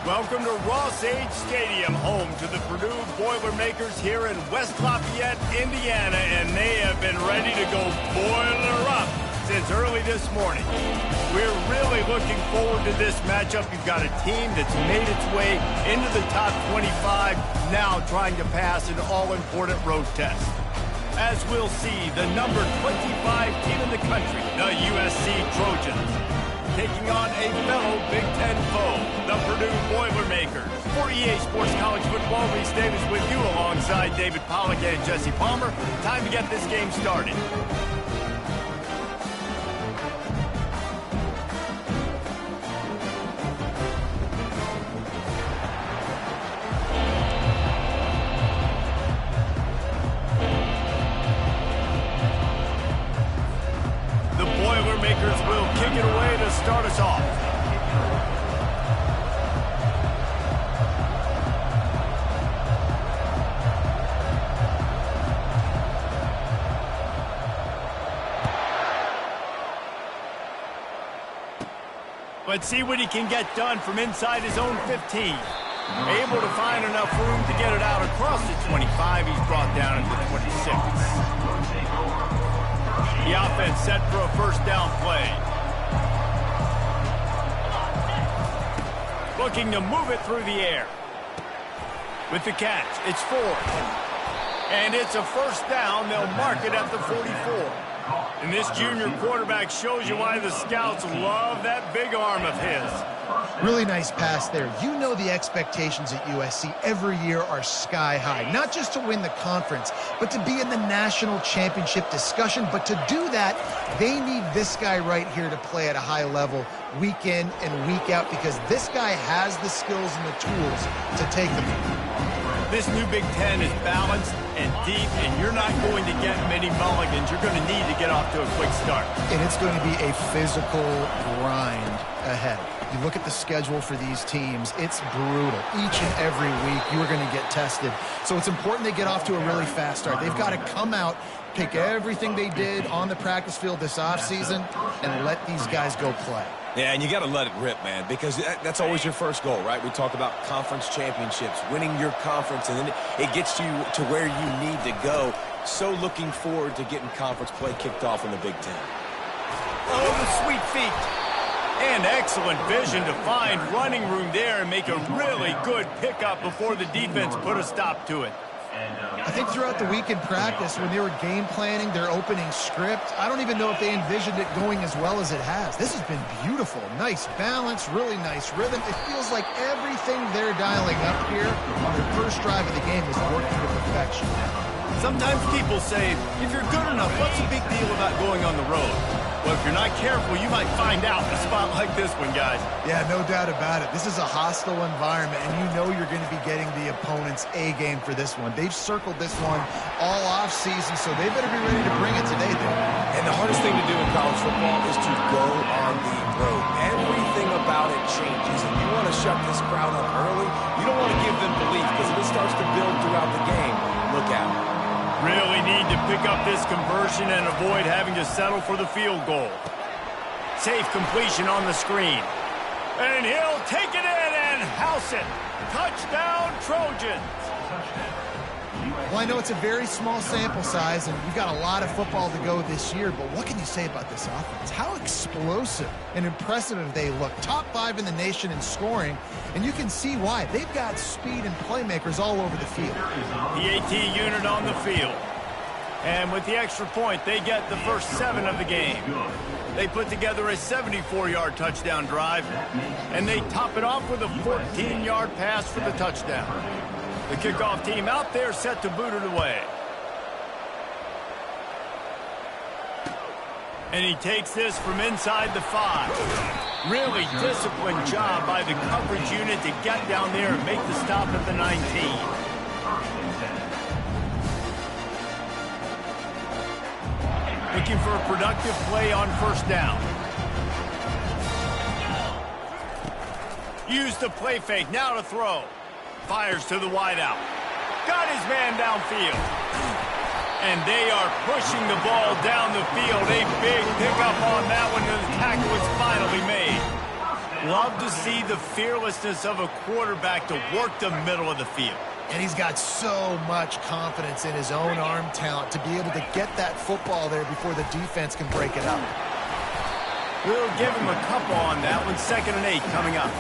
Welcome to Ross-Age Stadium, home to the Purdue Boilermakers here in West Lafayette, Indiana, and they have been ready to go boiler up since early this morning. We're really looking forward to this matchup. You've got a team that's made its way into the top 25, now trying to pass an all-important road test. As we'll see, the number 25 team in the country, the USC Trojans, taking on a fellow Big Ten foe, the Purdue Boilermakers. For EA Sports College Football, Reese Davis with you alongside David Pollack and Jesse Palmer. Time to get this game started. Boilermakers will kick it away to start us off. Let's see what he can get done from inside his own 15. Able to find enough room to get it out across the 25. He's brought down at the 26. The offense set for a first down play. Looking to move it through the air. With the catch, it's fourth. And it's a first down. They'll mark it at the 44. And this junior quarterback shows you why the scouts love that big arm of his. Really nice pass there. You know the expectations at USC every year are sky high. Not just to win the conference, but to be in the national championship discussion. But to do that, they need this guy right here to play at a high level week in and week out, because this guy has the skills and the tools to take them. This new Big Ten is balanced and deep, and you're not going to get many mulligans. You're going to need to get off to a quick start. And it's going to be a physical grind ahead. You look at the schedule for these teams, it's brutal. Each and every week, you are going to get tested. So it's important they get off to a really fast start. They've got to come out, pick everything they did on the practice field this offseason, and let these guys go play. Yeah, and you got to let it rip, man, because that's always your first goal, right? We talk about conference championships, winning your conference, and then it gets you to where you need to go. So looking forward to getting conference play kicked off in the Big Ten. Oh, the sweet feet. And excellent vision to find running room there and make a really good pickup before the defense put a stop to it. I think throughout the week in practice, when they were game planning their opening script, I don't even know if they envisioned it going as well as it has. This has been beautiful. Nice balance, really nice rhythm. It feels like everything they're dialing up here on their first drive of the game is working to perfection. Sometimes people say, if you're good enough, what's the big deal about going on the road? Well, if you're not careful, you might find out in a spot like this one, guys. Yeah, no doubt about it. This is a hostile environment, and you know you're going to be getting the opponent's A game for this one. They've circled this one all off-season, so they better be ready to bring it today, then. And the hardest thing to do in college football is to go on the road. Everything about it changes, and you want to shut this crowd up early. You don't want to give them belief, because if it starts to build throughout the game, look out. Really need to pick up this conversion and avoid having to settle for the field goal. Safe completion on the screen. And he'll take it in and house it. Touchdown, Trojans. Well, I know it's a very small sample size, and we've got a lot of football to go this year, but what can you say about this offense? How explosive and impressive have they looked? Top 5 in the nation in scoring, and you can see why. They've got speed and playmakers all over the field. The AT unit on the field. And with the extra point, they get the first 7 of the game. They put together a 74-yard touchdown drive, and they top it off with a 14-yard pass for the touchdown. The kickoff team out there set to boot it away. And he takes this from inside the 5. Really disciplined job by the coverage unit to get down there and make the stop at the 19. Looking for a productive play on first down. Use the play fake, now to throw. Fires to the wideout. Got his man downfield. And they are pushing the ball down the field. A big pickup on that one, and the tackle is finally made. Love to see the fearlessness of a quarterback to work the middle of the field. And he's got so much confidence in his own arm talent to be able to get that football there before the defense can break it up. We'll give him a couple on that one. 2nd and 8 coming up.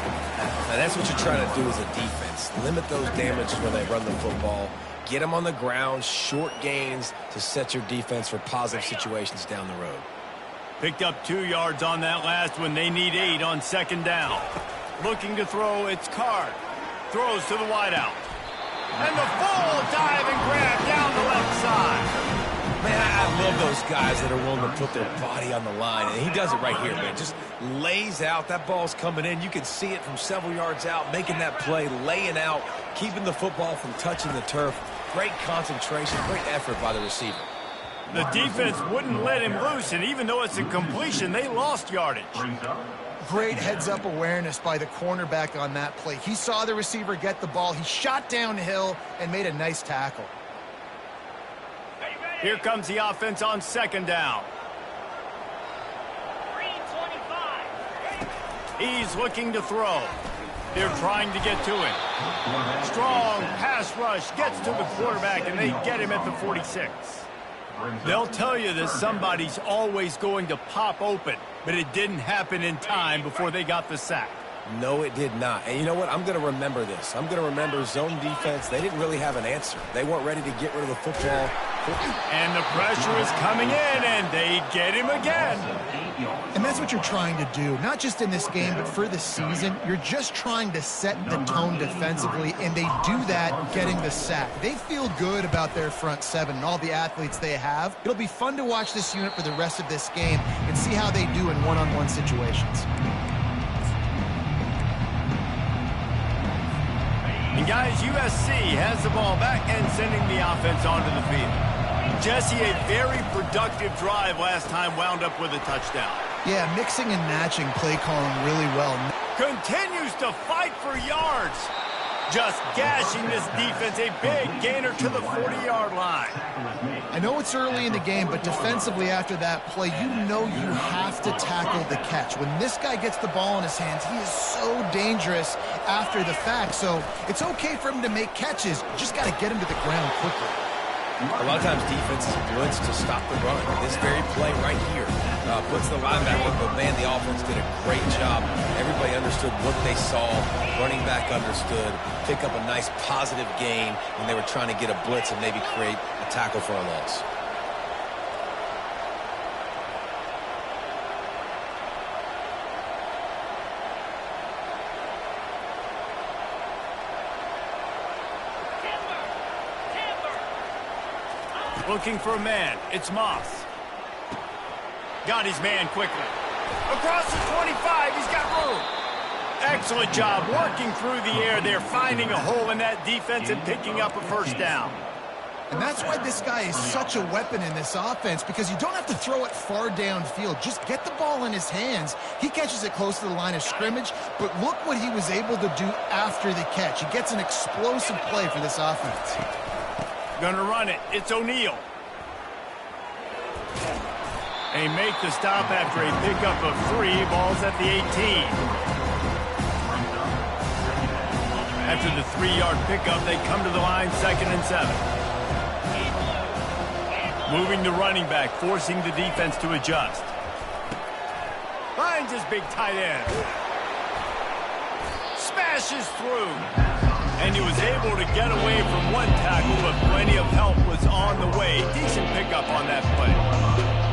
Now that's what you're trying to do as a defense. Limit those damages when they run the football. Get them on the ground, short gains to set your defense for positive situations down the road. Picked up 2 yards on that last one. They need 8 on 2nd down. Looking to throw, it's Card. Throws to the wideout. And the full dive and grab down the left side. Man, I love those guys that are willing to put their body on the line. And he does it right here, man. Just lays out. That ball's coming in. You can see it from several yards out, making that play, laying out, keeping the football from touching the turf. Great concentration, great effort by the receiver. The defense wouldn't let him loose, and even though it's a completion, they lost yardage. Great heads-up awareness by the cornerback on that play. He saw the receiver get the ball. He shot downhill and made a nice tackle. Here comes the offense on 2nd down. He's looking to throw. They're trying to get to him. Strong pass rush gets to the quarterback, and they get him at the 46. They'll tell you that somebody's always going to pop open, but it didn't happen in time before they got the sack. No, it did not. And you know what? I'm going to remember this. I'm going to remember zone defense. They didn't really have an answer. They weren't ready to get rid of the football. And the pressure is coming in, and they get him again. And that's what you're trying to do, not just in this game, but for the season. You're just trying to set the tone defensively, and they do that getting the sack. They feel good about their front seven and all the athletes they have. It'll be fun to watch this unit for the rest of this game and see how they do in one-on-one situations. And guys, USC has the ball back and sending the offense onto the field. Jesse, a very productive drive last time, wound up with a touchdown. Yeah, mixing and matching play calling really well. Continues to fight for yards. Just gashing this defense, a big gainer to the 40-yard line. I know it's early in the game, but defensively after that play, you know you have to tackle the catch. When this guy gets the ball in his hands, he is so dangerous after the fact. So it's okay for him to make catches. You just got to get him to the ground quickly. A lot of times defenses blitz to stop the run. This very play right here puts the linebacker, but man, the offense did a great job. Everybody understood what they saw. Running back understood. Pick up a nice positive gain when they were trying to get a blitz and maybe create a tackle for a loss. Looking for a man. It's Moss. Got his man quickly. Across the 25, he's got room. Excellent job working through the air there, finding a hole in that defense and picking up a first down. And that's why this guy is such a weapon in this offense, because you don't have to throw it far downfield. Just get the ball in his hands. He catches it close to the line of scrimmage, but look what he was able to do after the catch. He gets an explosive play for this offense. Gonna run it. It's O'Neal. They make the stop after a pickup of 3. Ball's at the 18. After the 3-yard pickup, they come to the line, 2nd and 7. Moving the running back, forcing the defense to adjust. Finds his big tight end. Smashes through. And he was able to get away from one tackle, but plenty of help was on the way. Decent pickup on that play.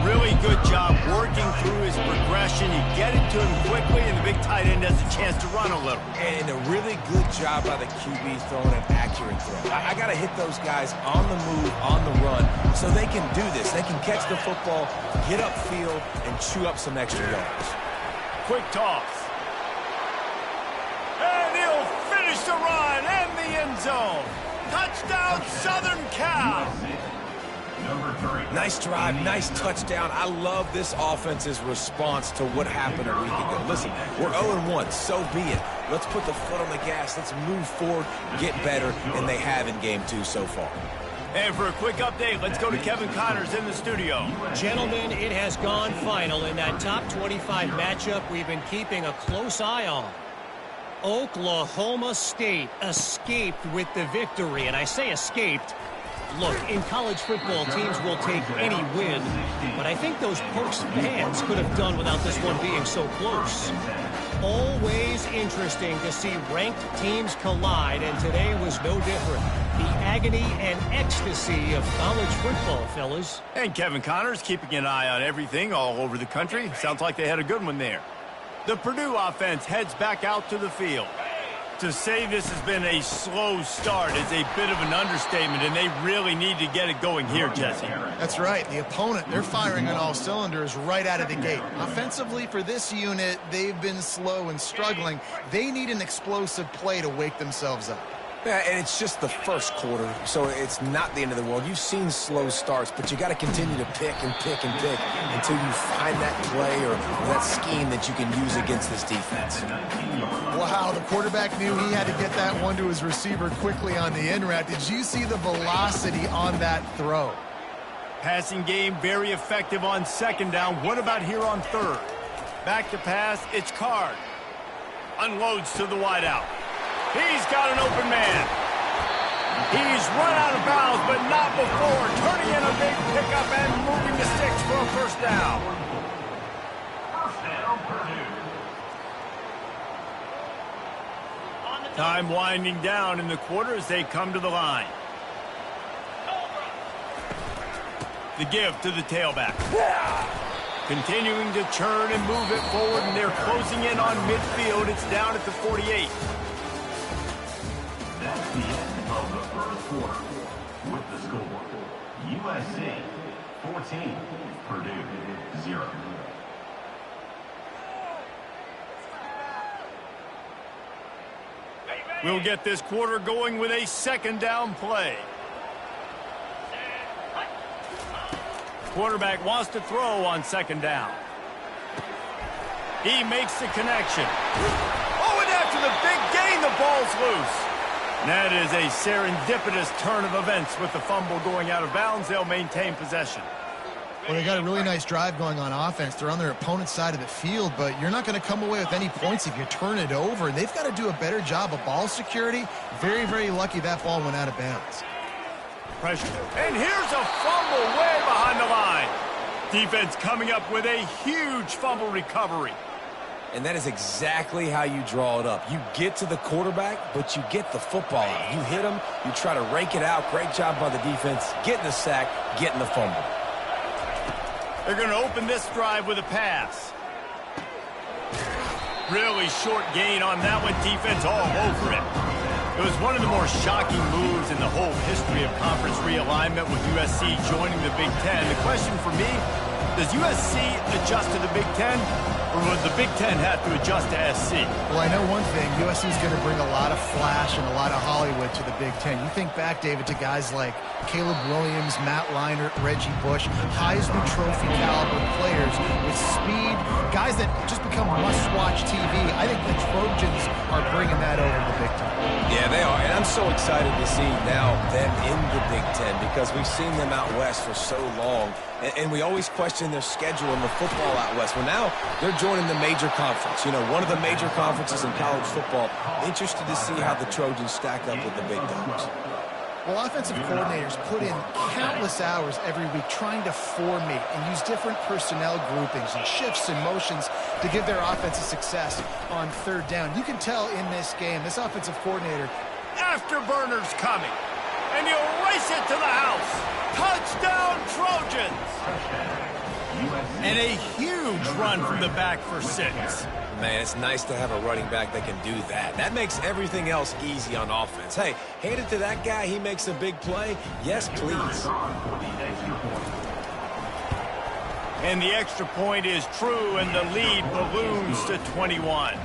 Really good job working through his progression. You get it to him quickly, and the big tight end has a chance to run a little. And a really good job by the QB throwing an accurate throw. I got to hit those guys on the move, on the run, so they can do this. They can catch the football, get upfield, and chew up some extra yards. Quick toss. And he'll finish the run and the end zone. Touchdown, Southern Cal. Nice drive, nice touchdown. I love this offense's response to what happened a week ago. Listen, we're 0-1, so be it. Let's put the foot on the gas. Let's move forward, get better, and they have in game 2 so far. And for a quick update, let's go to Kevin Connors in the studio. Gentlemen, it has gone final in that top 25 matchup we've been keeping a close eye on. Oklahoma State escaped with the victory, and I say escaped. Look, in college football, teams will take any win, but I think those Pokes fans could have done without this one being so close. Always interesting to see ranked teams collide, and today was no different. The agony and ecstasy of college football, fellas. And Kevin Connors keeping an eye on everything all over the country. Sounds like they had a good one there. The Purdue offense heads back out to the field. To say this has been a slow start is a bit of an understatement, and they really need to get it going here, Jesse. That's right. The opponent, they're firing on all cylinders right out of the gate. Offensively, for this unit, they've been slow and struggling. They need an explosive play to wake themselves up. Yeah, and it's just the first quarter, so it's not the end of the world. You've seen slow starts, but you got to continue to pick and pick and pick until you find that play or that scheme that you can use against this defense. Wow, the quarterback knew he had to get that one to his receiver quickly on the in route. Did you see the velocity on that throw? Passing game very effective on second down. What about here on third? Back to pass, it's Card. Unloads to the wideout. He's got an open man. He's run out of bounds, but not before. Turning in a big pickup and moving the sticks for a first down. Time winding down in the quarter as they come to the line. The give to the tailback. Continuing to churn and move it forward, and they're closing in on midfield. It's down at the 48. That's the end of the first quarter. With the score, USC 14, Purdue 0. We'll get this quarter going with a second down play. Quarterback wants to throw on second down. He makes the connection. Oh, and after the big gain, the ball's loose. That is a serendipitous turn of events. With the fumble going out of bounds, they'll maintain possession. Well, they got a really nice drive going on offense. They're on their opponent's side of the field, but you're not going to come away with any points if you turn it over. They've got to do a better job of ball security. Very, very lucky that ball went out of bounds. Pressure. And here's a fumble way behind the line. Defense coming up with a huge fumble recovery. And that is exactly how you draw it up. You get to the quarterback, but you get the football out. You hit him, you try to rake it out. Great job by the defense, getting the sack, getting the fumble. They're going to open this drive with a pass. Really short gain on that one. Defense all over it. It was one of the more shocking moves in the whole history of conference realignment with USC joining the Big Ten. The question for me, does USC adjust to the Big Ten, or would the Big Ten have to adjust to SC? Well, I know one thing. USC is going to bring a lot of flash and a lot of Hollywood to the Big Ten. You think back, David, to guys like Caleb Williams, Matt Leinart, Reggie Bush, Heisman Trophy caliber players with speed, guys that just become must-watch TV. I think the Trojans are bringing that over to the Big Ten. Yeah, they are, and I'm so excited to see now them in the Big Ten because we've seen them out west for so long, and we always question their schedule in the football out west. Well, now they're joining the major conference, one of the major conferences in college football. Interested to see how the Trojans stack up with the big dogs. Well, offensive coordinators put in countless hours every week trying to formate and use different personnel groupings and shifts and motions to give their offense a success on third down. You can tell in this game, this offensive coordinator, Afterburners coming, and he'll race it to the house. Touchdown, Trojans! And a huge run from the back for 6. Man, it's nice to have a running back that can do that. That makes everything else easy on offense. Hey, hand it to that guy. He makes a big play. Yes, please. And the extra point is true, and the lead balloons to 21.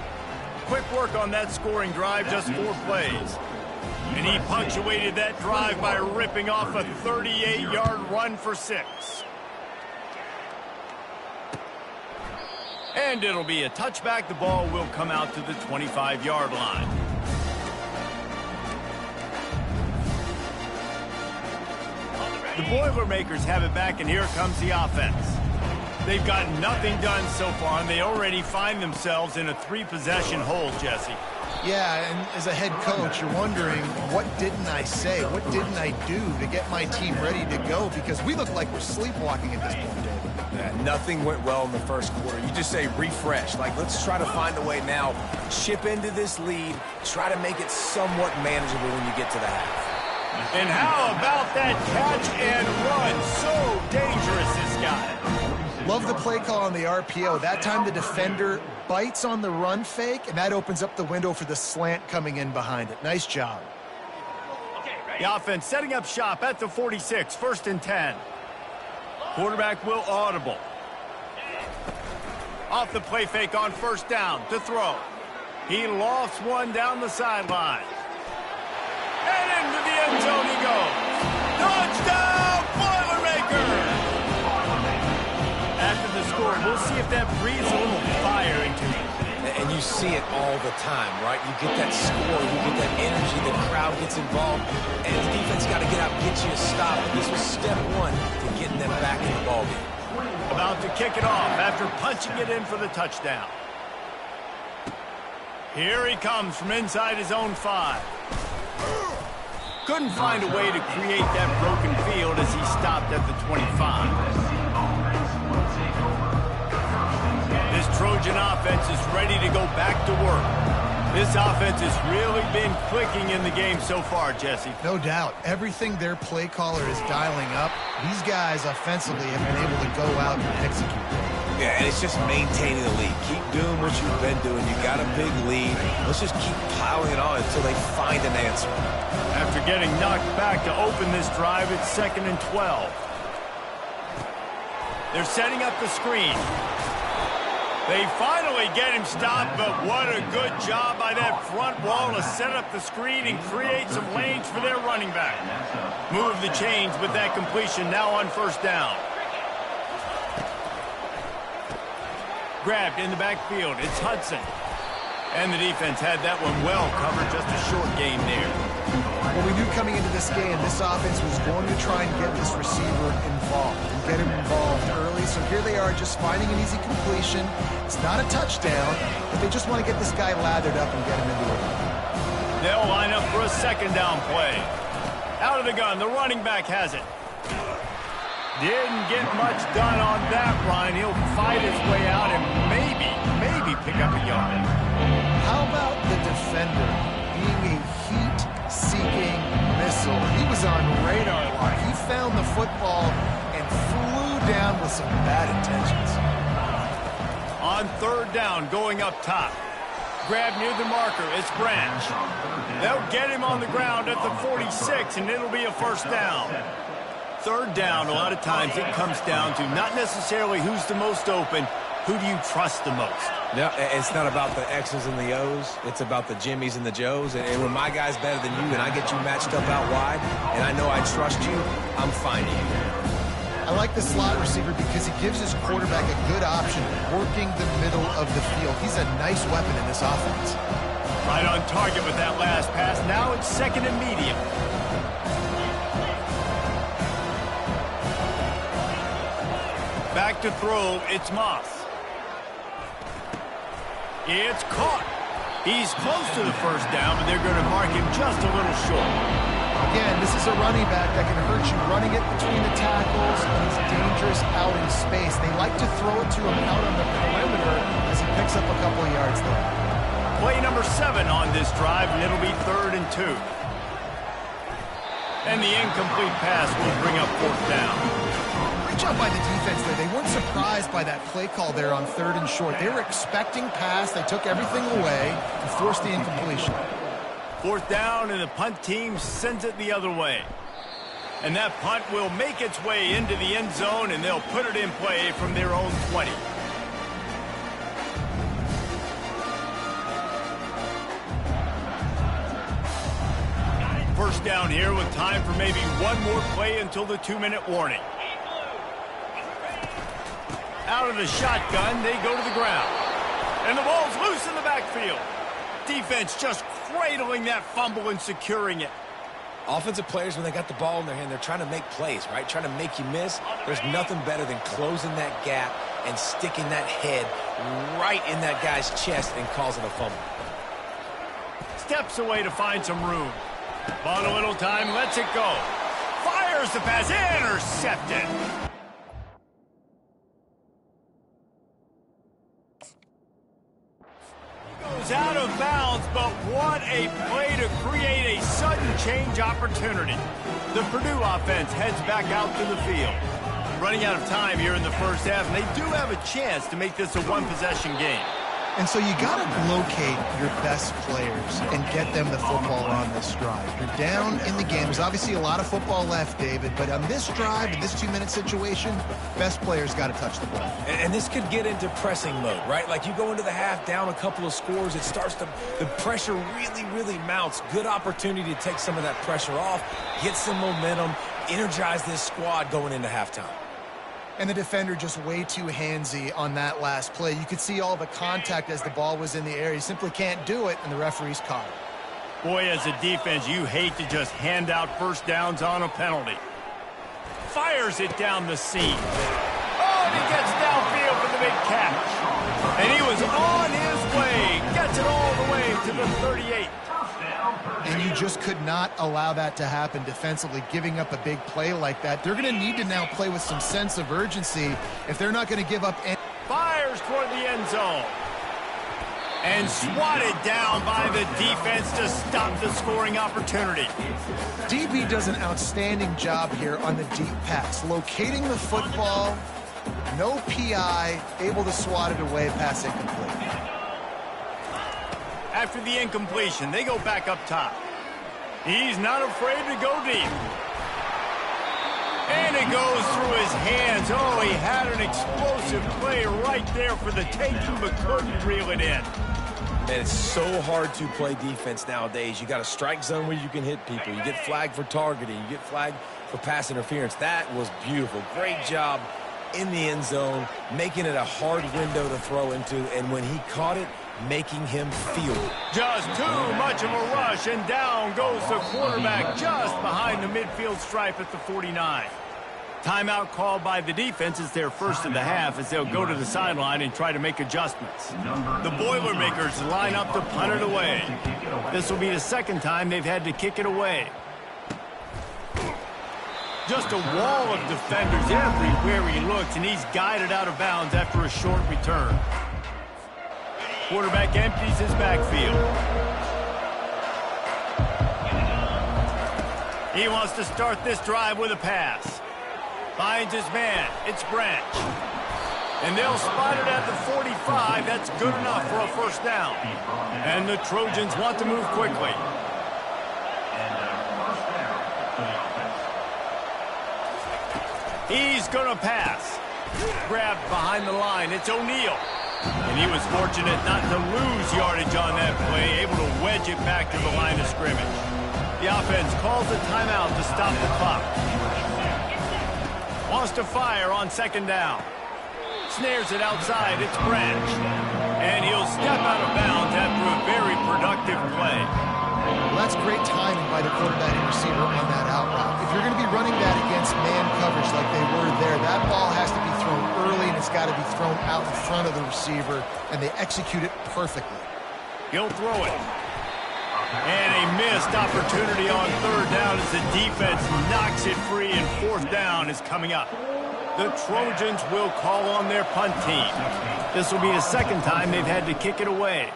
Quick work on that scoring drive, just 4 plays. And he punctuated that drive by ripping off a 38-yard run for 6. And it'll be a touchback. The ball will come out to the 25-yard line. The Boilermakers have it back, and here comes the offense. They've got nothing done so far, and they already find themselves in a 3-possession hole, Jesse. Yeah, and as a head coach, you're wondering, what didn't I say? What didn't I do to get my team ready to go? Because we look like we're sleepwalking at this point, David. Yeah, nothing went well in the first quarter. You just say refresh. Like, let's try to find a way now. Chip into this lead. Try to make it somewhat manageable when you get to the half. And how about that catch and run? So dangerous, this guy. Love the play call on the RPO. That time the defender bites on the run fake, and that opens up the window for the slant coming in behind it. Nice job. The offense setting up shop at the 46, 1st and 10. Quarterback will audible. Off the play fake on 1st down to throw. He lofts one down the sideline. And into the end zone he goes. Touchdown, Boilermakers! After the score, we'll see if that breathes a little fire into you. And you see it all the time, right? You get that score, you get that energy, the crowd gets involved, and the defense got to get out and get you a stop. This was step one to getting them back in the ballgame. About to kick it off after punching it in for the touchdown. Here he comes from inside his own 5. Couldn't find a way to create that broken field as he stopped at the 25. This Trojan offense is ready to go back to work. This offense has really been clicking in the game so far, Jesse. No doubt. Everything their play caller is dialing up, these guys offensively have been able to go out and execute. Yeah, and it's just maintaining the lead. Keep doing what you've been doing. You got a big lead. Let's just keep piling it on until they find an answer. After getting knocked back to open this drive, it's 2nd and 12. They're setting up the screen. They finally get him stopped, but what a good job by that front wall to set up the screen and create some lanes for their running back. Move the chains with that completion now on 1st down. Grabbed in the backfield. It's Hudson. And the defense had that one well covered, just a short game there. Well, we knew coming into this game, this offense was going to try and get this receiver involved and get him involved early. So here they are just finding an easy completion. It's not a touchdown, but they just want to get this guy lathered up and get him into it. They'll line up for a 2nd down play. Out of the gun, the running back has it. Didn't get much done on that run. He'll fight his way out and maybe pick up a yard. How about the defender being a heat-seeking missile? He was on radar lock. He found the football and flew down with some bad intentions. On 3rd down, going up top. Grab near the marker. It's Branch. They'll get him on the ground at the 46, and it'll be a 1st down. 3rd down, a lot of times it comes down to not necessarily who's the most open, who do you trust the most? No, it's not about the X's and the O's. It's about the Jimmys and the Joes. And when my guy's better than you and I get you matched up out wide, and I know I trust you, I'm finding you. I like the slot receiver because he gives his quarterback a good option working the middle of the field. He's a nice weapon in this offense. Right on target with that last pass. Now it's 2nd and medium. Back to throw, it's Moss. It's caught. He's close to the 1st down, but they're going to mark him just a little short. Again, this is a running back that can hurt you running it between the tackles, and he's dangerous out in space. They like to throw it to him out on the perimeter as he picks up a couple of yards there. Play number 7 on this drive, and it'll be 3rd and 2. And the incomplete pass will bring up 4th down. Great job by the defense there. They weren't surprised by that play call there on 3rd and short. They were expecting pass. They took everything away and forced the incompletion. 4th down, and the punt team sends it the other way. And that punt will make its way into the end zone, and they'll put it in play from their own 20. First down here with time for maybe one more play until the 2-minute warning. Out of the shotgun, they go to the ground. And the ball's loose in the backfield. Defense just cradling that fumble and securing it. Offensive players, when they got the ball in their hand, they're trying to make plays, right? Trying to make you miss. There's nothing better than closing that gap and sticking that head right in that guy's chest and causing a fumble. Steps away to find some room. Bought a little time, lets it go. Fires the pass, intercepted. Goes out of bounds, but what a play to create a sudden change opportunity. The Purdue offense heads back out to the field. Running out of time here in the first half, and they do have a chance to make this a one-possession game. And so you got to locate your best players and get them the football on this drive. You're down in the game. There's obviously a lot of football left, David, but on this drive, in this 2-minute situation, best players got to touch the ball. And this could get into pressing mode, right? Like you go into the half down a couple of scores, it starts to, the pressure really mounts. Good opportunity to take some of that pressure off, get some momentum, energize this squad going into halftime. And the defender just way too handsy on that last play. You could see all the contact as the ball was in the air. He simply can't do it, and the referee's caught it. Boy, as a defense, you hate to just hand out first downs on a penalty. Fires it down the seam. Oh, and he gets downfield for the big catch. And he was on his way. Gets it all the way to the 38. And you just could not allow that to happen defensively, giving up a big play like that. They're going to need to now play with some sense of urgency if they're not going to give up any. Fires toward the end zone. And swatted down by the defense to stop the scoring opportunity. DB does an outstanding job here on the deep pass, locating the football, no PI, able to swat it away, pass incomplete. After the incompletion, they go back up top. He's not afraid to go deep. And it goes through his hands. Oh, he had an explosive play right there for the taking, but couldn't reel it in. Man, it's so hard to play defense nowadays. You got a strike zone where you can hit people. You get flagged for targeting. You get flagged for pass interference. That was beautiful. Great job in the end zone, making it a hard window to throw into. And when he caught it, making him feel it. Just too much of a rush, and down goes the quarterback just behind the midfield stripe at the 49. Timeout called by the defense. Is their first of the half as they'll go to the sideline and try to make adjustments. The Boilermakers line up to punt it away. This will be the second time they've had to kick it away. Just a wall of defenders everywhere he looks, and he's guided out of bounds after a short return. Quarterback empties his backfield. He wants to start this drive with a pass. Finds his man. It's Branch. And they'll spot it at the 45. That's good enough for a first down. And the Trojans want to move quickly. He's going to pass. Grabbed behind the line. It's O'Neal. And he was fortunate not to lose yardage on that play, able to wedge it back to the line of scrimmage. The offense calls a timeout to stop the clock. Wants to fire on second down. Snares it outside. It's Branch. And he'll step out of bounds after a very productive play. Well, that's great timing by the quarterback and receiver on that out route. If you're going to be running that against man coverage like they were there, that ball has to be thrown early, and it's got to be thrown out in front of the receiver, and they execute it perfectly. He'll throw it. And a missed opportunity on third down as the defense knocks it free, and fourth down is coming up. The Trojans will call on their punt team. This will be the second time they've had to kick it away.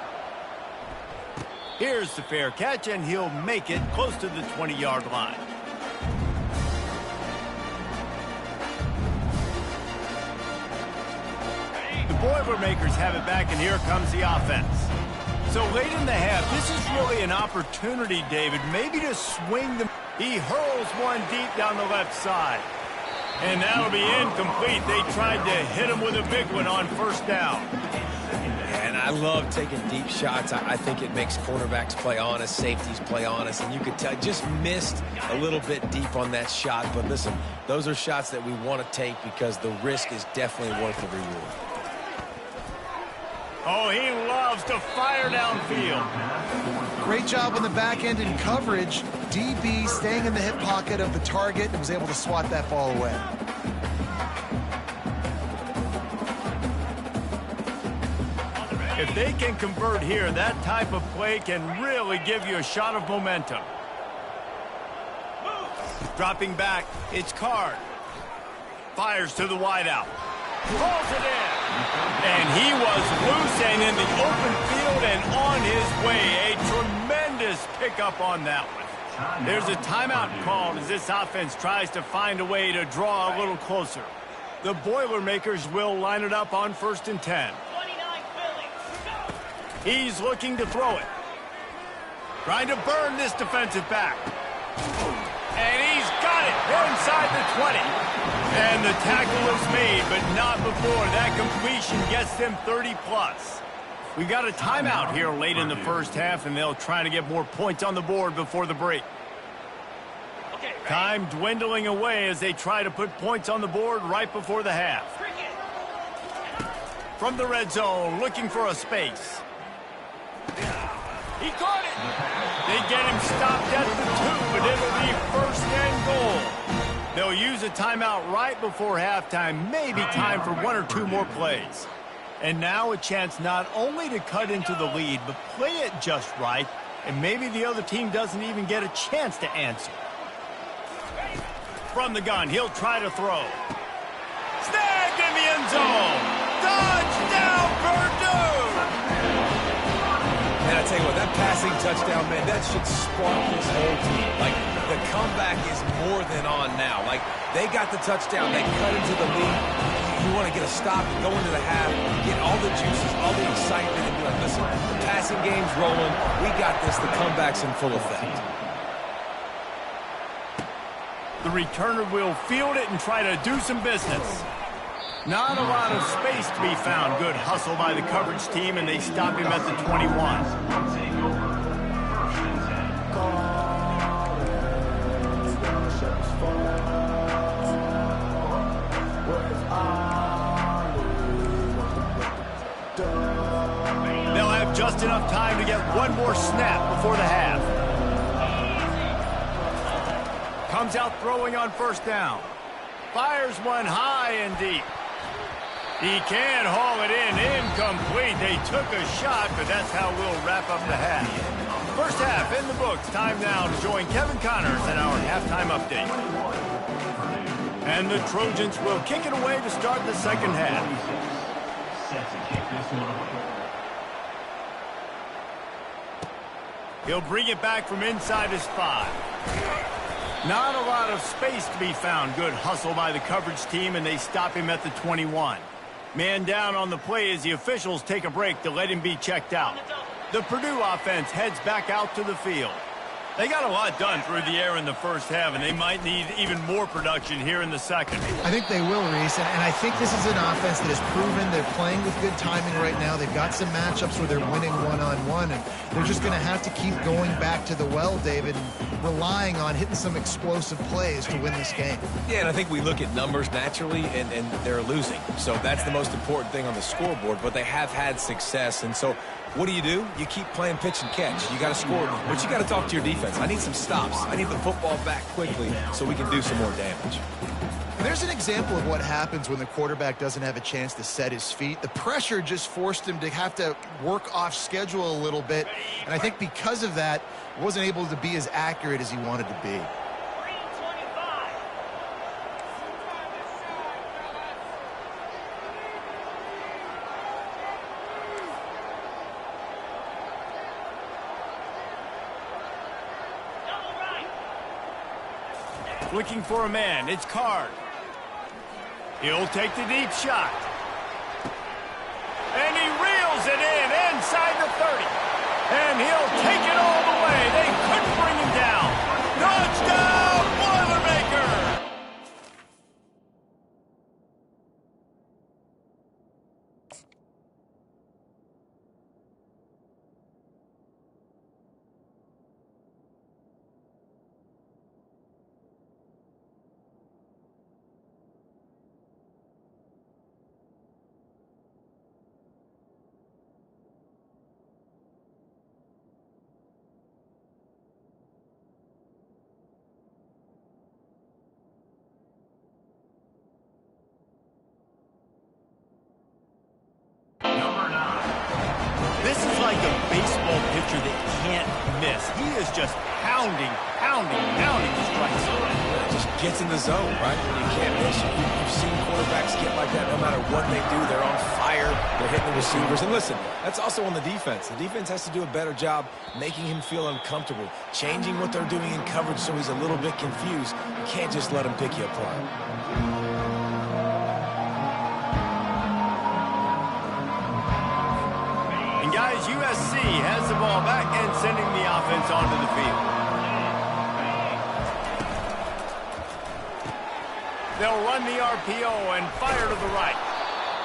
Here's the fair catch, and he'll make it close to the 20-yard line. The Boilermakers have it back, and here comes the offense. So late in the half, this is really an opportunity, David, maybe to swing the... He hurls one deep down the left side. And that'll be incomplete. They tried to hit him with a big one on first down. And I love taking deep shots. I think it makes quarterbacks play honest, safeties play honest, and you could tell just missed a little bit deep on that shot. But listen, those are shots that we want to take because the risk is definitely worth the reward. Oh, he loves to fire downfield. Great job on the back end in coverage. DB staying in the hip pocket of the target and was able to swat that ball away. If they can convert here, that type of play can really give you a shot of momentum. Dropping back, it's Card. Fires to the wideout. Pulls it in. And he was loose and in the open field and on his way. A tremendous pickup on that one. There's a timeout called as this offense tries to find a way to draw a little closer. The Boilermakers will line it up on 1st and 10. He's looking to throw it. Trying to burn this defensive back. And he's got it inside the 20. And the tackle is made, but not before that completion gets them 30+. We got a timeout here late in the first half, and they'll try to get more points on the board before the break. Time dwindling away as they try to put points on the board right before the half. From the red zone, looking for a space. He caught it. They get him stopped at the 2, but it'll be 1st and goal. They'll use a timeout right before halftime, maybe time for 1 or 2 more plays. And now a chance not only to cut into the lead, but play it just right, and maybe the other team doesn't even get a chance to answer. From the gun, he'll try to throw. Snagged in the end zone. Touchdown, Purdue! And I tell you what, that passing touchdown, man, that should spark this whole team. Like, the comeback is more than on now. Like, they got the touchdown. They cut into the lead. You want to get a stop and go into the half, get all the juices, all the excitement, and be like, listen, the passing game's rolling. We got this. The comeback's in full effect. The returner will field it and try to do some business. Not a lot of space to be found. Good hustle by the coverage team, and they stop him at the 21. They'll have just enough time to get one more snap before the half. Comes out throwing on 1st down. Fires one high and deep. He can haul it in. Incomplete. They took a shot, but that's how we'll wrap up the half. First half in the books. Time now to join Kevin Connors in our halftime update. And the Trojans will kick it away to start the second half. Set to kick this one away. He'll bring it back from inside his 5. Not a lot of space to be found. Good hustle by the coverage team, and they stop him at the 21. Man down on the play as the officials take a break to let him be checked out. The Purdue offense heads back out to the field. They got a lot done through the air in the first half, and they might need even more production here in the second. I think they will, Reese, and I think this is an offense that has proven they're playing with good timing right now. They've got some matchups where they're winning one-on-one, and they're just going to have to keep going back to the well, David, and relying on hitting some explosive plays to win this game. Yeah, and I think we look at numbers naturally, and they're losing. So that's the most important thing on the scoreboard, but they have had success. And so what do? You keep playing pitch and catch. You got to score, but you got to talk to your defense. I need some stops. I need the football back quickly so we can do some more damage. And there's an example of what happens when the quarterback doesn't have a chance to set his feet. The pressure just forced him to have to work off schedule a little bit, and I think because of that, he wasn't able to be as accurate as he wanted to be. Looking for a man. It's Card. He'll take the deep shot. And he reels it in inside the 30. And he'll take it all the way. They couldn't bring him down. Touchdown, Boilermaker! baseball pitcher that can't miss. He is just pounding the strike zone. It just gets in the zone, right? You can't miss. You've seen quarterbacks get like that no matter what they do. They're on fire. They're hitting the receivers. And listen, that's also on the defense. The defense has to do a better job making him feel uncomfortable, changing what they're doing in coverage so he's a little bit confused. You can't just let him pick you apart. And guys, USC has the ball back and sending the offense onto the field. They'll run the RPO and fire to the right.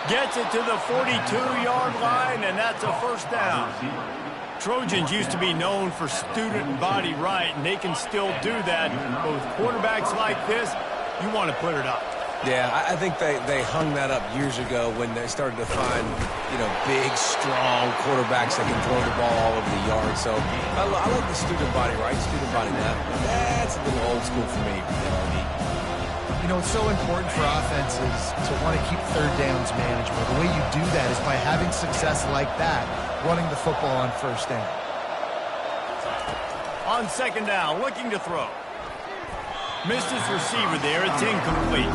Gets it to the 42-yard line, and that's a first down. Trojans used to be known for student body right, and they can still do that. But with quarterbacks like this, you want to put it up. Yeah, I think they hung that up years ago when they started to find, big, strong quarterbacks that can throw the ball all over the yard. So I like the student body right, student body left. That's a little old school for me. It's so important for offenses to want to keep third downs manageable. The way you do that is by having success like that, running the football on first down. On second down, looking to throw. Missed his receiver there. It's incomplete.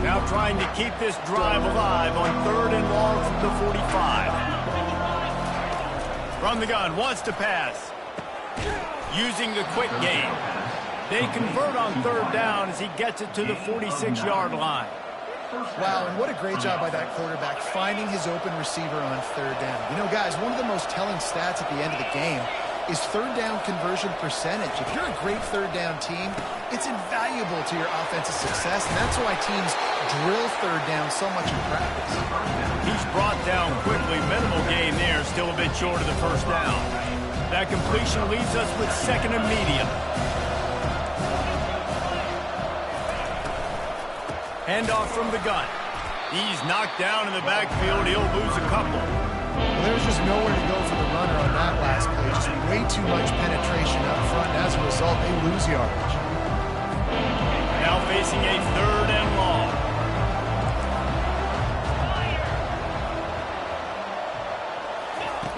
Now trying to keep this drive alive on 3rd and long from the 45. From the gun, wants to pass. Using the quick game. They convert on 3rd down as he gets it to the 46-yard line. Wow, and what a great job by that quarterback finding his open receiver on 3rd down. Guys, one of the most telling stats at the end of the game is 3rd down conversion percentage. If you're a great 3rd down team, it's invaluable to your offensive success, and that's why teams drill 3rd down so much in practice. He's brought down quickly. Minimal gain there, still a bit short of the first down. That completion leaves us with 2nd and medium. Handoff from the gun. He's knocked down in the backfield. He'll lose a couple. Well, there's just nowhere to go for the runner on that last play. Just way too much penetration up front. And as a result, they lose yardage. Now facing a 3rd and long.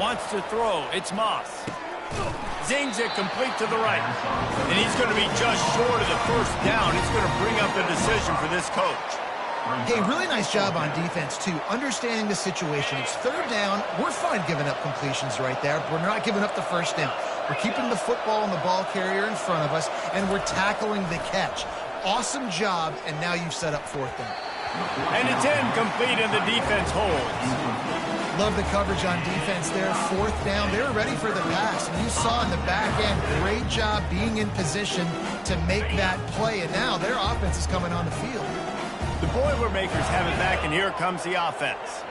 Wants to throw. It's Moss. Zings it complete to the right. And he's going to be just short of the first down. It's going to bring up a decision for this coach. Hey, really nice job on defense, too. Understanding the situation. It's 3rd down. We're fine giving up completions right there. We're not giving up the first down. We're keeping the football and the ball carrier in front of us, and we're tackling the catch. Awesome job, and now you've set up 4th down. And it's incomplete, and the defense holds. Love the coverage on defense there. 4th down. They were ready for the pass. And you saw in the back end, great job being in position to make that play. And now their offense is coming on the field. The Boilermakers have it back, and here comes the offense.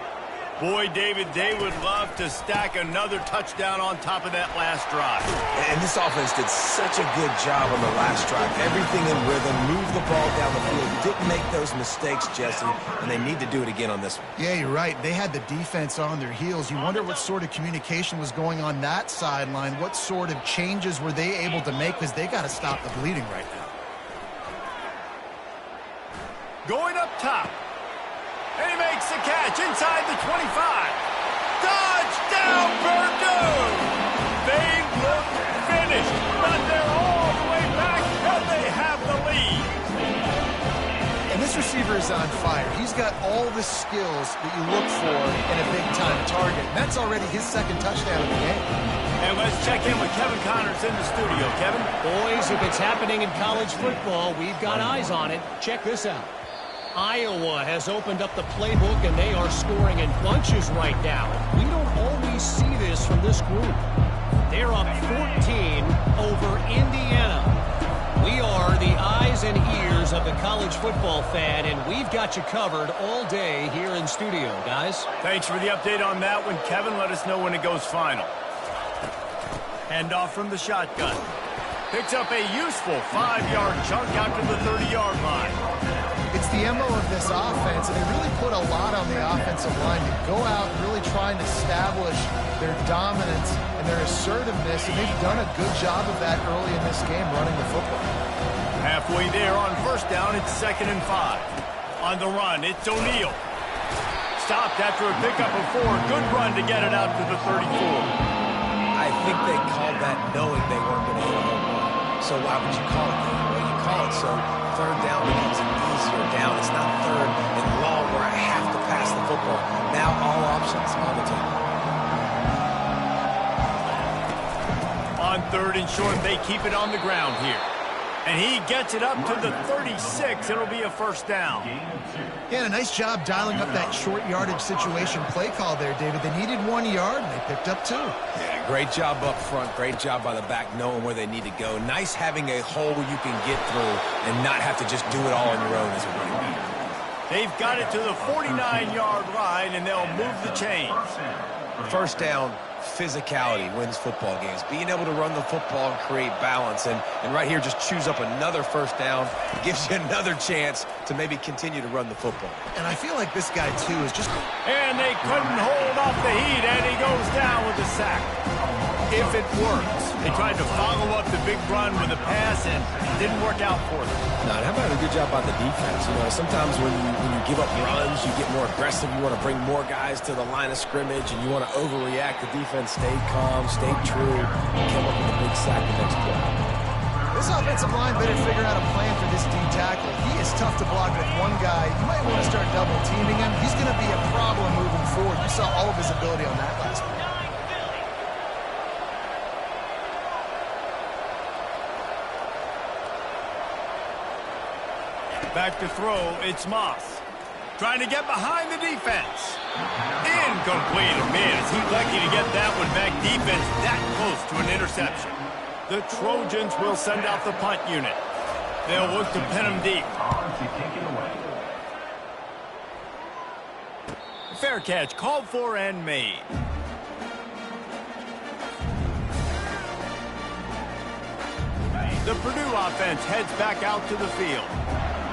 Boy, David, they would love to stack another touchdown on top of that last drive. And this offense did such a good job on the last drive. Everything in rhythm, moved the ball down the field, didn't make those mistakes, Jesse, and they need to do it again on this one. Yeah, you're right. They had the defense on their heels. You wonder what sort of communication was going on that sideline. What sort of changes were they able to make, because they got to stop the bleeding right now. Going up top. And he makes the catch inside the 25. Touchdown, Purdue! They look finished, but they're all the way back, and they have the lead. And this receiver is on fire. He's got all the skills that you look for in a big-time target. And that's already his 2nd touchdown of the game. And let's check in with Kevin Connors in the studio. Kevin? Boys, if it's happening in college football, we've got eyes on it. Check this out. Iowa has opened up the playbook, and they are scoring in bunches right now. We don't always see this from this group. They're up 14 over Indiana. We are the eyes and ears of the college football fan, and we've got you covered all day here in studio, guys. Thanks for the update on that one, Kevin. Let us know when it goes final. Handoff from the shotgun. Picks up a useful 5-yard chunk out to the 30-yard line. It's the MO of this offense, and they really put a lot on the offensive line to go out and really try and establish their dominance and their assertiveness, and they've done a good job of that early in this game running the football. Halfway there on first down, it's 2nd and 5. On the run, it's O'Neal. Stopped after a pickup of 4. Good run to get it out to the 34. I think they called that knowing they weren't going to hit a home run. So why would you call it that? Well, you call it so third down becomes an easier down. It's not third and long where I have to pass the football. Now all options on the table. On 3rd and short, they keep it on the ground here. And he gets it up to the 36. It'll be a first down. Yeah, and a nice job dialing up that short yardage situation play call there, David. They needed 1 yard, and they picked up 2. Yeah, great job up front. Great job by the back knowing where they need to go. Nice having a hole you can get through and not have to just do it all on your own as a running back. They've got it to the 49-yard line, and they'll move the chains. First down, physicality wins football games. Being able to run the football and create balance. And right here, just choose up another first down. Gives you another chance to maybe continue to run the football. And I feel like this guy, too, is just... And they couldn't hold off the heat, and he goes down with a sack. If it works. They tried to follow up the big run with a pass, and it didn't work out for them. No, how about a good job by the defense? You know, sometimes when you give up runs, you get more aggressive. You want to bring more guys to the line of scrimmage, and you want to overreact. The defense stayed calm, stayed true, and came up with a big sack the next play. This offensive line better figure out a plan for this D tackle. He is tough to block with one guy. You might want to start double teaming him. He's going to be a problem moving forward. You saw all of his ability on that last play. Back to throw, it's Moss. Trying to get behind the defense. Incomplete. Man, is he lucky to get that one back. Defense that close to an interception. The Trojans will send out the punt unit. They'll look to pin him deep. Fair catch, called for and made. The Purdue offense heads back out to the field.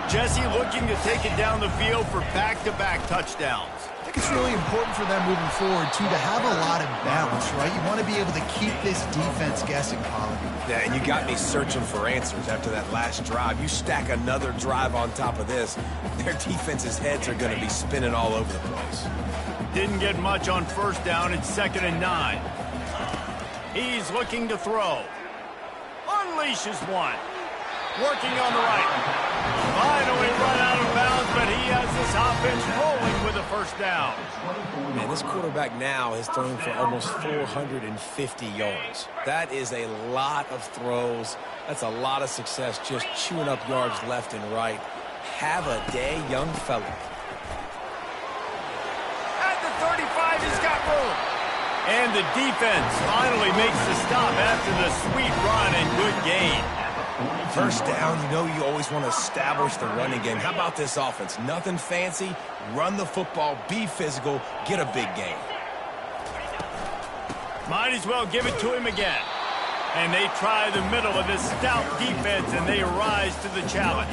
Jesse looking to take it down the field for back-to-back touchdowns. I think it's really important for them moving forward, too, to have a lot of balance, right? You want to be able to keep this defense guessing, Colin. Yeah, and you got me searching for answers after that last drive. You stack another drive on top of this, their defense's heads are going to be spinning all over the place. Didn't get much on first down. It's 2nd and 9. He's looking to throw. Unleashes one. Working on the right. Finally run out of bounds, but he has this offense rolling with a first down. Man, this quarterback now has thrown for almost 450 yards. That is a lot of throws. That's a lot of success just chewing up yards left and right. Have a day, young fella. At the 35, he's got room. And the defense finally makes the stop after the sweet run and good gain. First down, you know you always want to establish the running game. How about this offense? Nothing fancy. Run the football, be physical, get a big gain. Might as well give it to him again. And they try the middle of this stout defense, and they rise to the challenge.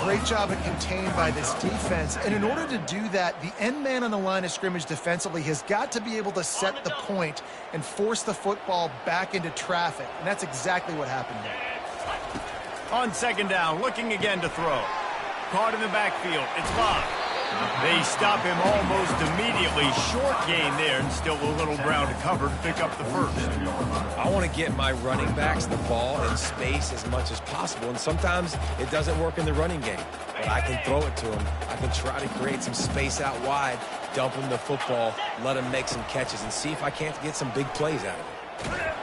Great job at contained by this defense. And in order to do that, the end man on the line of scrimmage defensively has got to be able to set the point and force the football back into traffic. And that's exactly what happened there. On 2nd down, looking again to throw. Caught in the backfield. It's Love. They stop him almost immediately. Short gain there, and still a little ground to cover to pick up the first. I want to get my running backs the ball in space as much as possible, and sometimes it doesn't work in the running game. But I can throw it to them. I can try to create some space out wide, dump him the football, let him make some catches, and see if I can't get some big plays out of it.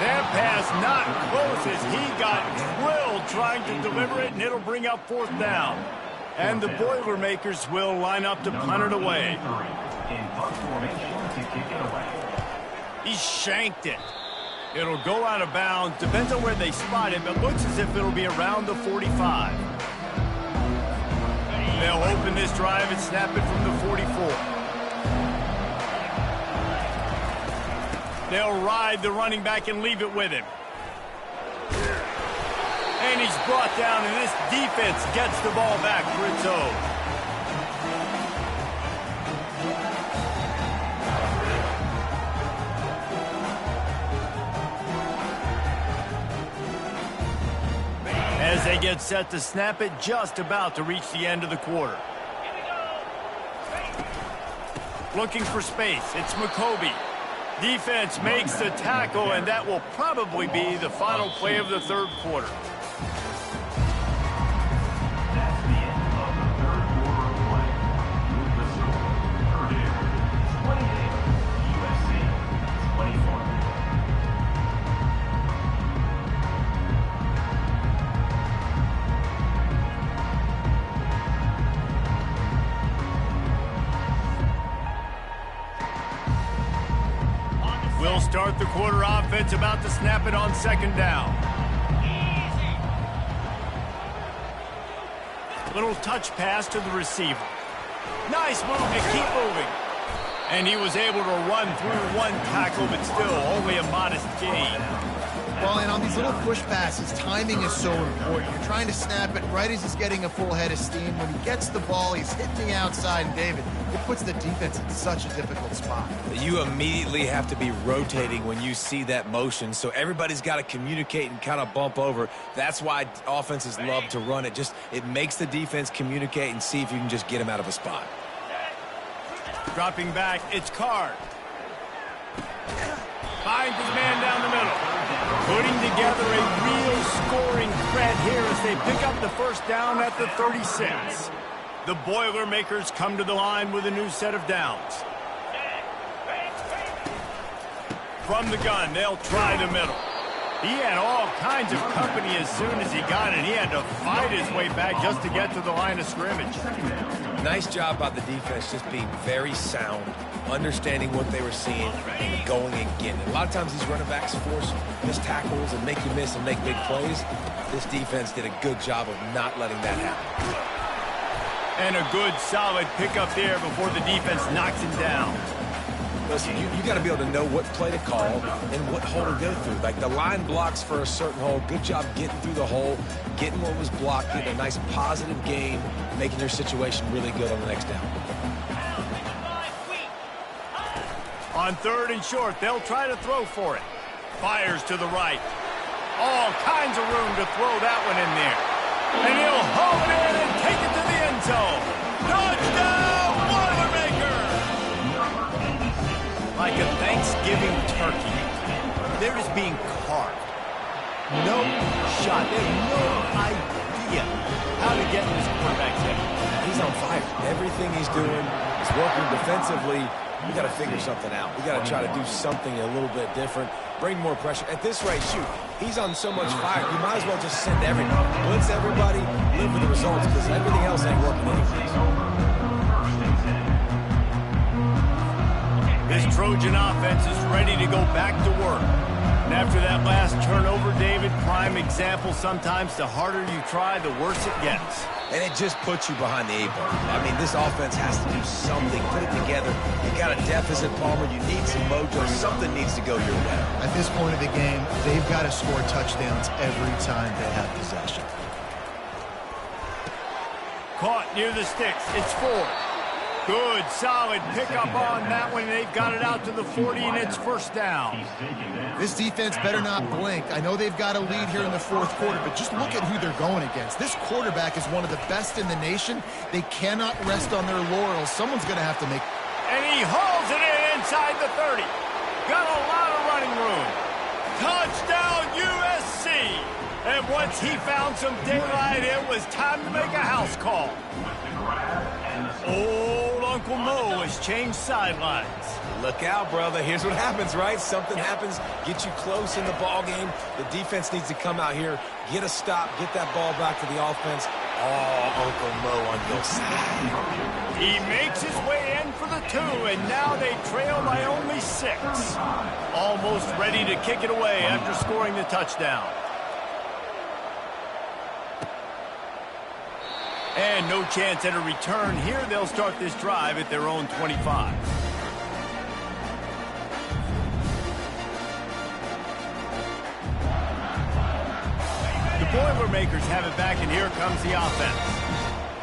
That pass not close as he got drilled trying to deliver it, and it'll bring up 4th down. And the Boilermakers will line up to punt it away. He shanked it. It'll go out of bounds. Depends on where they spot it, but looks as if it'll be around the 45. They'll open this drive and snap it from the 44. They'll ride the running back and leave it with him. And he's brought down, and this defense gets the ball back for its own. As they get set to snap it, just about to reach the end of the quarter. Looking for space, it's McCoby. Defense makes the tackle, and that will probably be the final play of the third quarter. That's the end of the third quarter of play. With the score, Purdue 28, USC 24. We'll start the quarter. Offense about to snap it on second down. Little touch pass to the receiver. Nice move to keep moving. And he was able to run through one tackle, but still only a modest gain. Well, and on these little push passes, timing is so important. You're trying to snap it right as he's getting a full head of steam. When he gets the ball, he's hitting the outside, and David, it puts the defense in such a difficult spot. You immediately have to be rotating when you see that motion, so everybody's got to communicate and kind of bump over. That's why offenses love to run it. It makes the defense communicate and see if you can just get him out of a spot. Dropping back, it's Card. Finds his man down the middle. Putting together a real scoring threat here as they pick up the first down at the 36. The Boilermakers come to the line with a new set of downs. From the gun, they'll try the middle. He had all kinds of company as soon as he got it. He had to fight his way back just to get to the line of scrimmage. Nice job by the defense just being very sound, understanding what they were seeing, and going and getting it. A lot of times these running backs force missed tackles and make you miss and make big plays. This defense did a good job of not letting that happen. And a good, solid pickup there before the defense knocks him down. Listen, you got to be able to know what play to call and what hole to go through. Like the line blocks for a certain hole. Good job getting through the hole, getting what was blocked, getting a nice positive gain, making your situation really good on the next down. On third and short, they'll try to throw for it. Fires to the right. All kinds of room to throw that one in there. And he'll haul it in and take it to the end zone. Touchdown, Boilermakers! Like a Thanksgiving turkey, they're just being carved. No shot. They have no idea how to get in this quarterback's head. He's on fire. Everything he's doing is working defensively. We got to figure something out. We got to try to do something a little bit different. Bring more pressure. At this rate, shoot, he's on so much fire. You might as well just send everybody. Blitz everybody, live with the results, because everything else ain't working anyways. This Trojan offense is ready to go back to work. And after that last turnover, David, prime example, sometimes the harder you try, the worse it gets. And it just puts you behind the 8 ball. I mean, this offense has to do something, put it together. You got a deficit, Palmer. You need some mojo. Something needs to go your way. At this point of the game, they've got to score touchdowns every time they have possession. Caught near the sticks. It's 4. Good, solid pickup on that one. They've got it out to the 40, and it's first down. This defense better not blink. I know they've got a lead here in the fourth quarter, but just look at who they're going against. This quarterback is one of the best in the nation. They cannot rest on their laurels. Someone's going to have to make... And he hauls it in inside the 30. Got a lot of running room. Touchdown, USC. And once he found some daylight, it was time to make a house call. Old Uncle Mo has changed sidelines. Look out, brother. Here's what happens, right? Something happens, get you close in the ball game. The defense needs to come out here, get a stop, get that ball back to the offense. Oh, Uncle Mo on your side. He makes his way in for the 2, and now they trail by only 6. Almost ready to kick it away after scoring the touchdown. And no chance at a return here. They'll start this drive at their own 25. The Boilermakers have it back, and here comes the offense.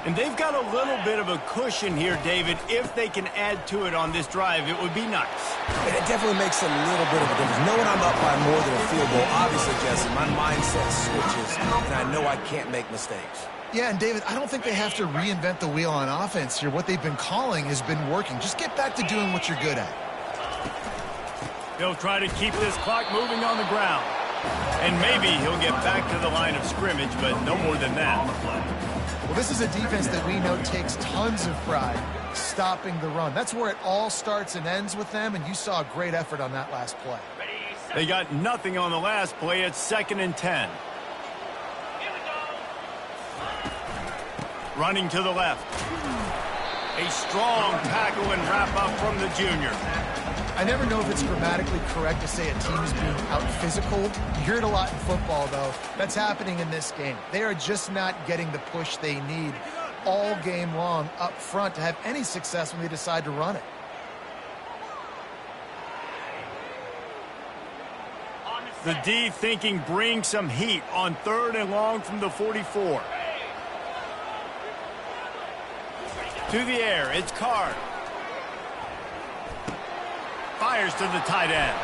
And they've got a little bit of a cushion here, David. If they can add to it on this drive, it would be nice. And it definitely makes a little bit of a difference. Knowing I'm up by more than a field goal, obviously, Jesse, my mindset switches, and I know I can't make mistakes. Yeah, and David, I don't think they have to reinvent the wheel on offense here. What they've been calling has been working. Just get back to doing what you're good at. They'll try to keep this clock moving on the ground. And maybe he'll get back to the line of scrimmage, but no more than that. Well, this is a defense that we know takes tons of pride stopping the run. That's where it all starts and ends with them, and you saw a great effort on that last play. They got nothing on the last play. It's 2nd and 10. Running to the left. A strong tackle and wrap up from the junior. I never know if it's grammatically correct to say a team is being out-physical. You hear it a lot in football, though. That's happening in this game. They are just not getting the push they need all game long up front to have any success when they decide to run it. The D thinking bring some heat on 3rd and long from the 44. To the air, it's Card. Fires to the tight end.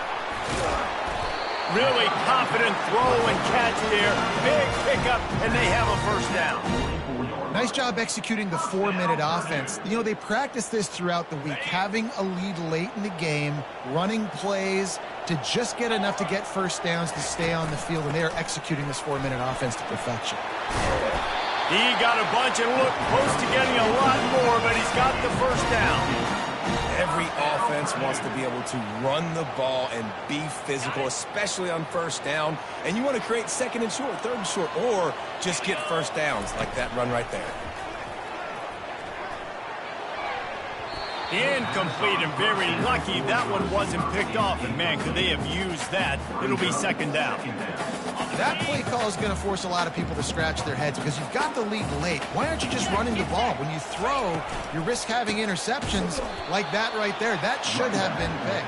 Really confident throw and catch there. Big pickup, and they have a first down. Nice job executing the 4-minute offense. You know, they practice this throughout the week, having a lead late in the game, running plays to just get enough to get first downs to stay on the field, and they are executing this 4-minute offense to perfection. He got a bunch and looked close to getting a lot more, but he's got the first down. Every offense wants to be able to run the ball and be physical, especially on first down. And you want to create 2nd and short, 3rd and short, or just get first downs like that run right there. Incomplete, and very lucky that one wasn't picked off. And, man, could they have used that? It'll be 2nd down. That play call is going to force a lot of people to scratch their heads because you've got the lead late. Why aren't you just running the ball? When you throw, you risk having interceptions like that right there. That should have been big.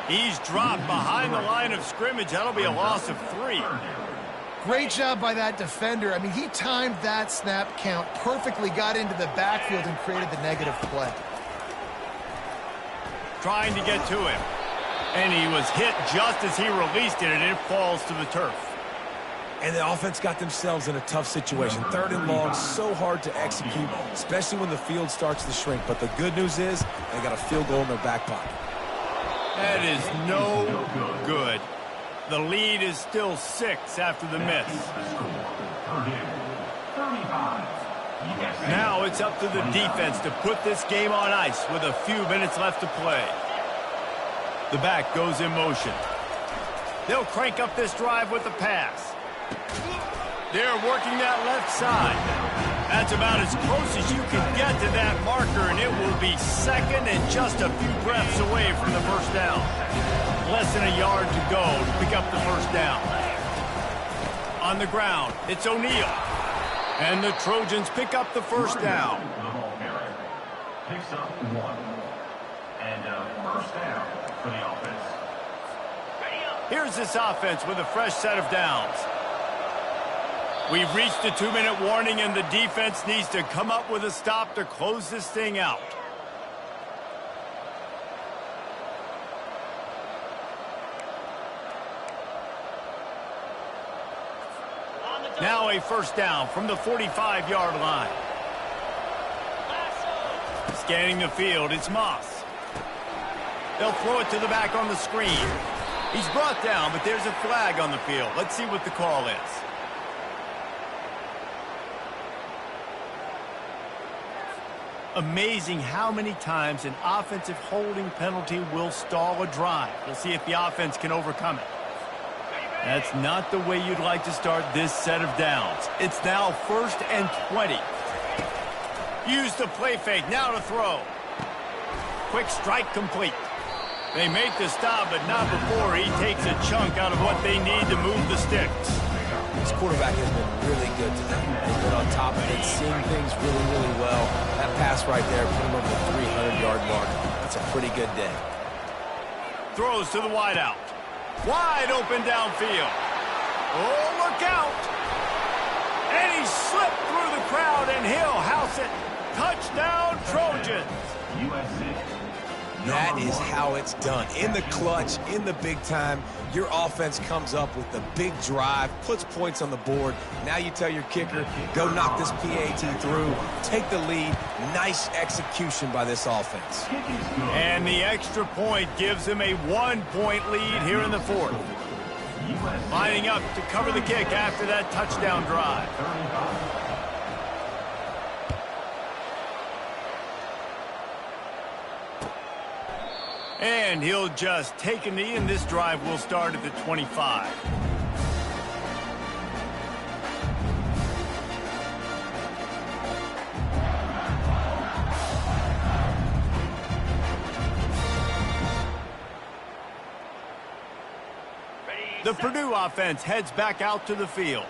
He's dropped behind the line of scrimmage. That'll be a loss of 3. Great job by that defender. I mean, he timed that snap count perfectly, got into the backfield, and created the negative play. Trying to get to him. And he was hit just as he released it, and it falls to the turf. And the offense got themselves in a tough situation. 3rd and long, so hard to execute, especially when the field starts to shrink. But the good news is they got a field goal in their back pocket. That is no good. The lead is still 6 after the miss. Now it's up to the defense to put this game on ice with a few minutes left to play. The back goes in motion. They'll crank up this drive with the pass. They're working that left side. That's about as close as you can get to that marker, and it will be 2nd and just a few breaths away from the first down. Less than a yard to go to pick up the first down. On the ground, it's O'Neal. And the Trojans pick up the first down. The ball carrier picks up 1. And first down for the offense. Here's this offense with a fresh set of downs. We've reached the 2-minute warning, and the defense needs to come up with a stop to close this thing out. Now a first down from the 45-yard line. Scanning the field, it's Moss. They'll throw it to the back on the screen. He's brought down, but there's a flag on the field. Let's see what the call is. Amazing how many times an offensive holding penalty will stall a drive. We'll see if the offense can overcome it. That's not the way you'd like to start this set of downs. It's now 1st and 20. Use the play fake, now to throw. Quick strike complete. They make the stop, but not before he takes a chunk out of what they need to move the sticks. This quarterback has been really good today. He's been on top of it, seeing things really, really well. That pass right there put him over the 300-yard mark. That's a pretty good day. Throws to the wideout. Wide open downfield. Oh, look out. And he slipped through the crowd, and he'll house it Touchdown, Trojans! USC. That is how it's done. In the clutch, in the big time, your offense comes up with the big drive, puts points on the board. Now you tell your kicker, go knock this PAT through, take the lead. Nice execution by this offense. And the extra point gives them a 1-point lead here in the fourth. Lining up to cover the kick after that touchdown drive. And he'll just take a knee, and this drive will start at the 25. The Purdue offense heads back out to the field.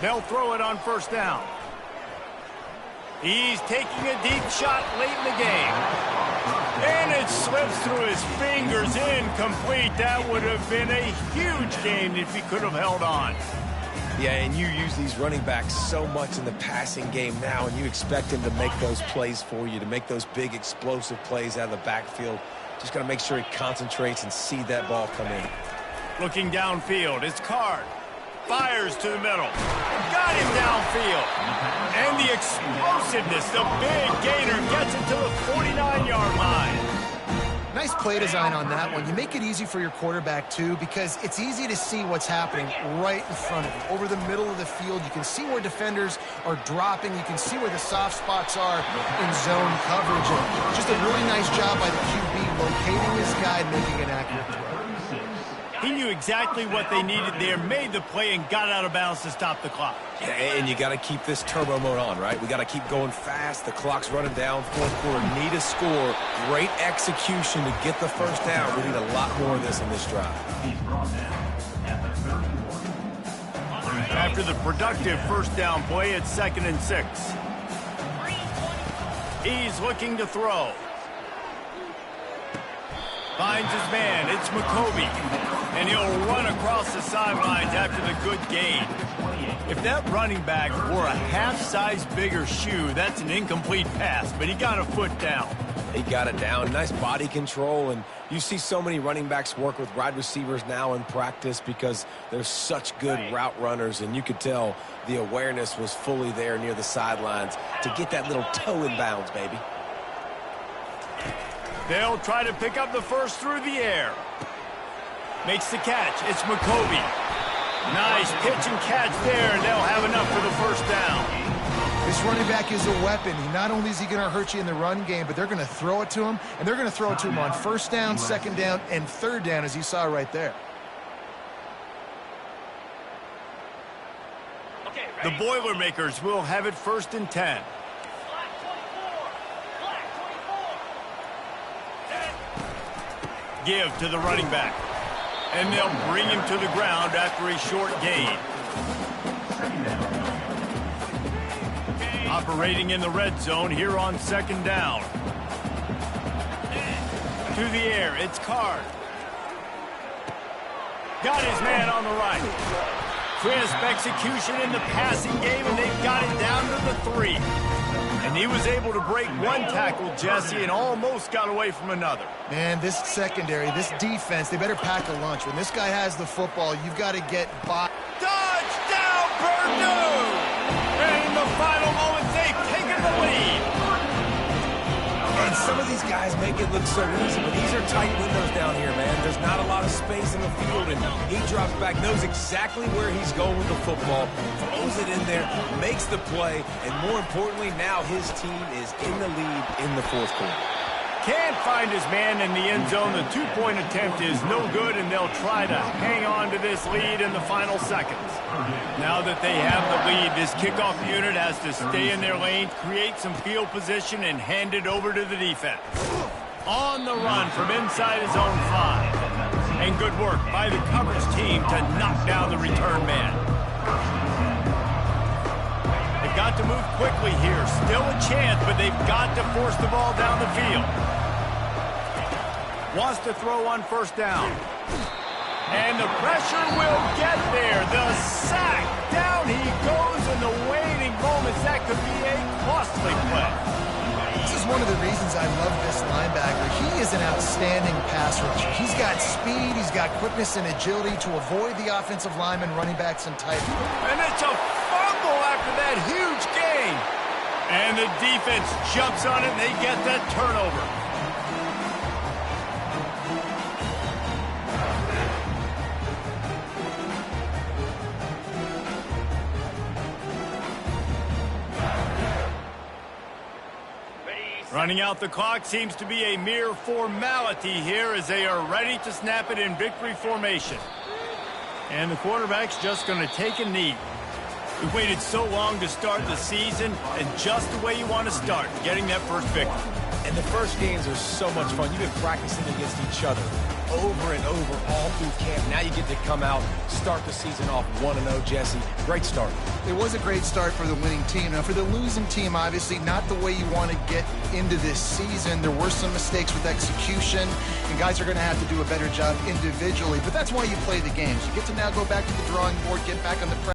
They'll throw it on first down. He's taking a deep shot late in the game. And it slips through his fingers, incomplete. That would have been a huge gain if he could have held on. Yeah, and you use these running backs so much in the passing game now, and you expect him to make those plays for you, to make those big explosive plays out of the backfield. Just got to make sure he concentrates and see that ball come in. Looking downfield, it's Card. Fires to the middle. Got him downfield. And the explosiveness, the big gainer gets it to the 49-yard line. Nice play design on that one. You make it easy for your quarterback, too, because it's easy to see what's happening right in front of you. Over the middle of the field, you can see where defenders are dropping. You can see where the soft spots are in zone coverage. And just a really nice job by the QB locating his guy and making an accurate throw. He knew exactly what they needed there, made the play, and got out of bounds to stop the clock. Yeah, and you got to keep this turbo mode on, right? We got to keep going fast. The clock's running down. Fourth quarter, need a score. Great execution to get the first down. We need a lot more of this in this drive. After the productive first down play, it's 2nd and 6. He's looking to throw. Finds his man. It's McCovey. And he'll run across the sidelines after the good gain. If that running back wore a half-size bigger shoe, that's an incomplete pass, but he got a foot down. He got it down. Nice body control. And you see so many running backs work with wide receivers now in practice because they're such good route runners. And you could tell the awareness was fully there near the sidelines to get that little toe in bounds, baby. They'll try to pick up the first through the air. Makes the catch. It's McCovey. Nice pitch and catch there, and they'll have enough for the first down. This running back is a weapon. Not only is he going to hurt you in the run game, but they're going to throw it to him, and they're going to throw it to him on first down, second down, and third down, as you saw right there. The Boilermakers will have it 1st and 10. Give to the running back. And they'll bring him to the ground after a short gain. Operating in the red zone here on 2nd down. To the air, it's Card. Got his man on the right. Crisp execution in the passing game, and they've got it down to the 3. And he was able to break one tackle, Jesse, and almost got away from another. Man, this secondary, this defense, they better pack a lunch. When this guy has the football, you've got to get by. Touchdown, Purdue! And in the final moments, they've taken the lead. And some of these guys make it look so easy, but these are tight windows down here, man. There's not a lot of space in the field, and he drops back, knows exactly where he's going with the football, throws it in there, makes the play, and more importantly, now his team is in the lead in the fourth quarter. Can't find his man in the end zone. The two-point attempt is no good, and they'll try to hang on to this lead in the final seconds. Now that they have the lead, this kickoff unit has to stay in their lane, create some field position, and hand it over to the defense. On the run from inside his own 5. And good work by the coverage team to knock down the return man. They've got to move quickly here. Still a chance, but they've got to force the ball down the field. Wants to throw on first down. And the pressure will get there. The sack down one of the reasons I love this linebacker. He is an outstanding pass rusher. He's got speed, he's got quickness and agility to avoid the offensive linemen, running backs, and tight ends. And it's a fumble after that huge gain. And the defense jumps on it, and they get that turnover. Running out the clock seems to be a mere formality here as they are ready to snap it in victory formation. And the quarterback's just going to take a knee. We waited so long to start the season, and just the way you want to start, getting that first victory. And the first games are so much fun. You've been practicing against each other over and over all through camp. Now you get to come out, start the season off 1-0, Jesse. Great start. It was a great start for the winning team. Now, for the losing team, obviously not the way you want to get into this season. There were some mistakes with execution, and guys are going to have to do a better job individually. But that's why you play the games. You get to now go back to the drawing board, get back on the